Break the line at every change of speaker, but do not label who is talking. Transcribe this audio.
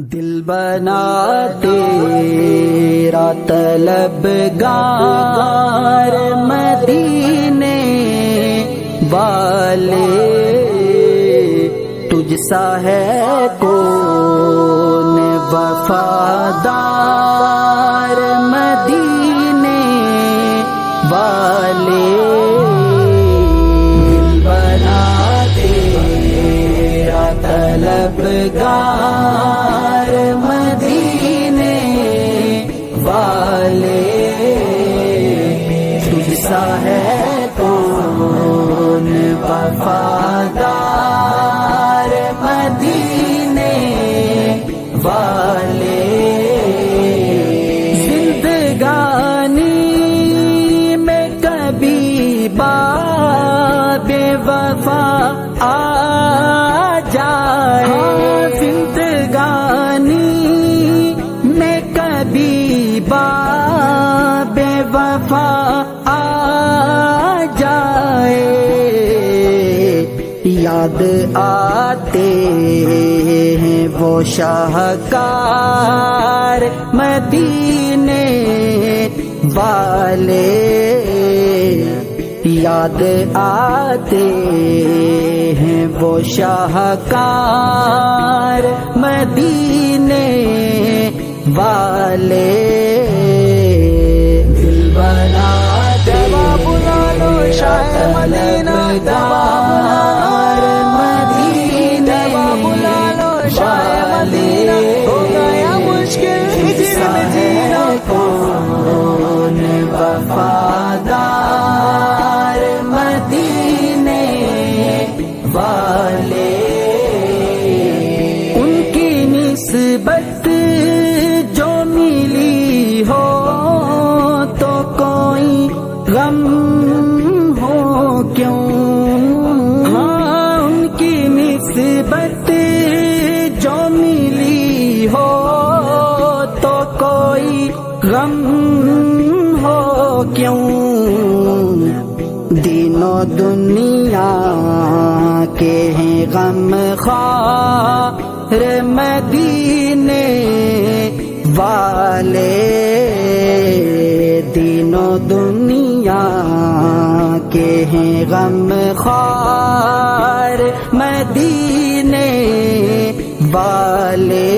دل بنا تیرا طلبگار مدینے والے، تجھ سا ہے کون وفادار مدینے والے۔ دل بنا تیرا طلبگار مدینے والے، تجھ سا ہے کون وفادار مدینے والے۔ زندگانی میں کبھی باب وفا آ جائے، زندگانی میں کبھی باب وفا آ جائے، یاد آتے ہیں وہ شاہکار مدینے والے، یاد آتے ہیں وہ شاہکار مدینے والے۔ دل بنا دوا بلا لو شاہ مدینہ، دوا مدینے بلا لو شاہ مدینہ، ہو گیا مشکل ہجر میں جینا، کون وفادار مدینے والے۔ ان کی نسبت جو ملی ہو تو کوئی غم ہو کیوں، ہاں ان کی نسبت جو ملی ہو تو کوئی غم ہو کیوں، دین و دنیا کے ہیں غم خوار مدینے والے، دین و دنیا کے ہیں غم خوار مدینے والے۔